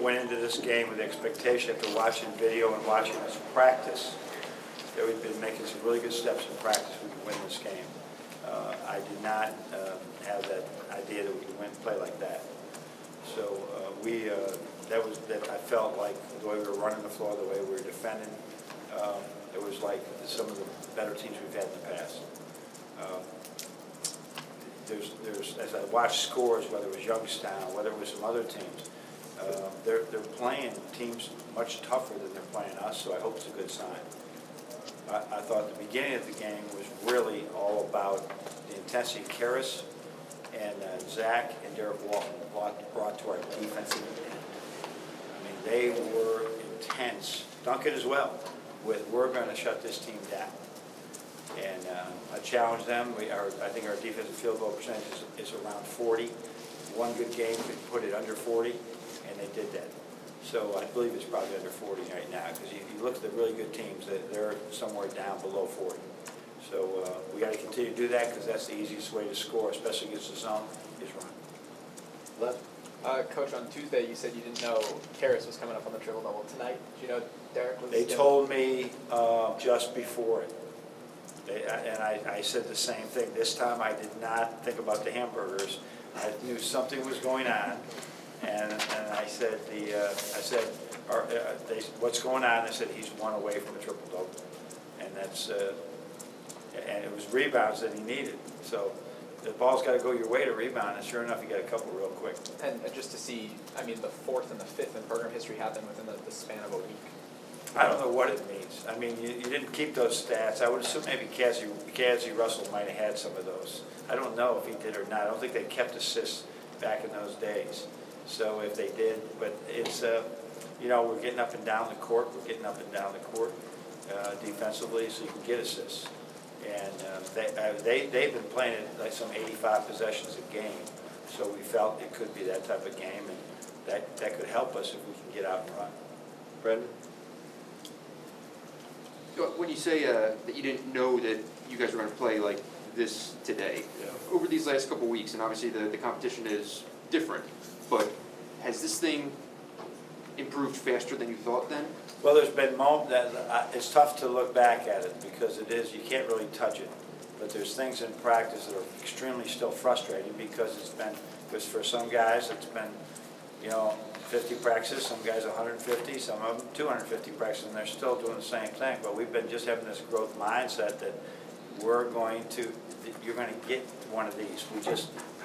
went into this game with the expectation after watching video and watching us practice that we've been making some really good steps in practice. We could win this game. I did not have that idea that we could play like that. So that I felt like the way we were running the floor, the way we were defending, it was like some of the better teams we've had in the past. As I watched scores, whether it was Youngstown, whether it was some other teams, they're playing teams much tougher than they're playing us, so I hope it's a good sign. I thought the beginning of the game was really all about the intensity Karras and Zach and Derek Walton brought to our defensive end. I mean, they were intense. Duncan as well, with we're going to shut this team down. And I challenged them. I think our defensive field goal percentage is around 40. One good game could put it under 40, and they did that. So I believe it's probably under 40 right now, because if you look at the really good teams, they're somewhere down below 40. So we got to continue to do that, because that's the easiest way to score, especially against the zone, is run. Coach, on Tuesday you said you didn't know Karras was coming up on the triple-double. Tonight, did you know Derek was... They told me just before it. And I said the same thing. This time I did not think about the hamburgers. I knew something was going on. And I said, what's going on? I said, he's one away from a triple-double. And that's, and it was rebounds that he needed. So the ball's got to go your way to rebound, and sure enough, he got a couple real quick. And just to see, I mean, the fourth and the fifth in program history happened within the span of a week. I don't know what it means. I mean, you didn't keep those stats. I would assume maybe Cassie Russell might have had some of those. I don't know if he did or not. I don't think they kept assists back in those days. So if they did, but it's, you know, we're getting up and down the court. We're getting up and down the court defensively, so you can get assists. And they've been playing it like some 85 possessions a game. So we felt it could be that type of game, and that could help us if we can get out and run. Brendan? When you say that you didn't know that you guys were going to play like this today, over these last couple of weeks, and obviously the competition is different, but has this thing improved faster than you thought then? Well, there's been moments that it's tough to look back at it because it is, you can't really touch it. But there's things in practice that are extremely still frustrating because because for some guys it's been, you know, 50 practices, some guys 150, some of them 250 practices, and they're still doing the same thing. But we've been just having this growth mindset that you're going to get one of these.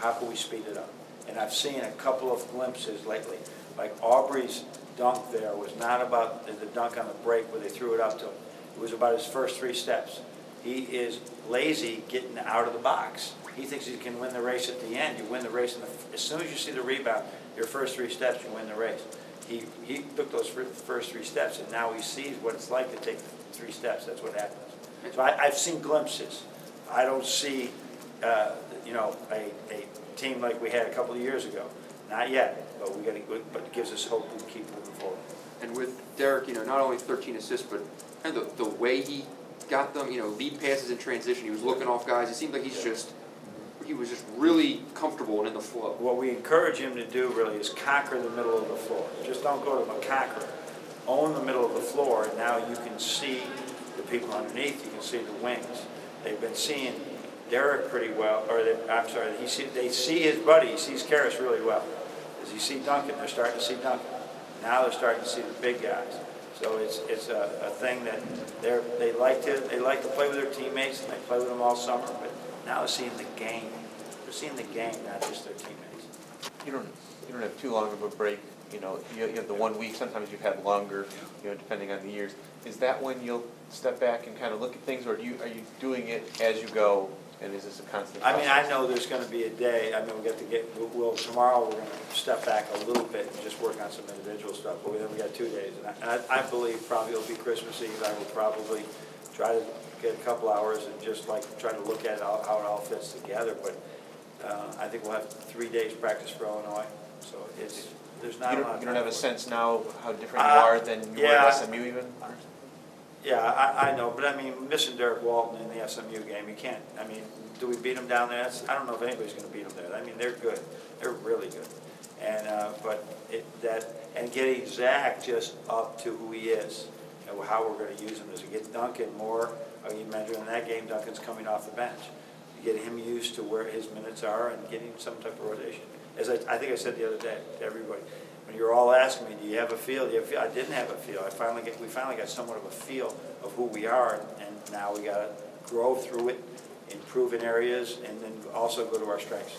How can we speed it up? And I've seen a couple of glimpses lately. Like Aubrey's dunk there was not about the dunk on the break where they threw it up to him. It was about his first 3 steps. He is lazy getting out of the box. He thinks he can win the race at the end. You win the race, as soon as you see the rebound, your first 3 steps, you win the race. He took those first 3 steps, and now he sees what it's like to take 3 steps. That's what happens. So I've seen glimpses. I don't see, you know, a team like we had a couple of years ago. Not yet, but but it gives us hope we keep moving forward. And with Derek, you know, not only 13 assists, but kind of the way he got them, you know, lead passes in transition. He was looking off guys. It seemed like he was just really comfortable and in the flow. What we encourage him to do really is conquer the middle of the floor. Just don't go to him and conquer it. Own the middle of the floor, and now you can see the people underneath. You can see the wings. They've been seeing Derek pretty well, or they see his buddy. He sees Karras really well. As you see Duncan, they're starting to see Duncan. Now they're starting to see the big guys. So it's a thing that they like to play with their teammates, and they play with them all summer. But now they're seeing the game. They're seeing the game, not just their teammates. You don't have too long of a break. You know, you have the 1 week. Sometimes you've had longer. You know, depending on the years. Is that when you'll step back and kind of look at things, or are you doing it as you go? And is this a constant process? I mean, I know there's going to be a day. I mean, tomorrow we're going to step back a little bit and just work on some individual stuff. But then we got 2 days, and I believe probably it'll be Christmas Eve. I will probably try to get a couple hours and just like try to look at how it all fits together. But I think we'll have 3 days practice for Illinois. So there's not a lot. You don't have a sense now how different you are than you were at SMU even? Yeah, I know, but I mean, missing Derek Walton in the SMU game, you can't. I mean, do we beat them down there? I don't know if anybody's going to beat them there. I mean, they're good. They're really good. And getting Zach just up to who he is, and how we're gonna use him. As we get Duncan more, you mentioned in that game, Duncan's coming off the bench. Getting him used to where his minutes are and getting some type of rotation. As I think I said the other day to everybody, when you were all asking me, do you have a feel? Do you have a feel? I didn't have a feel. We finally got somewhat of a feel of who we are, and now we gotta grow through it, improve in areas, and then also go to our strengths.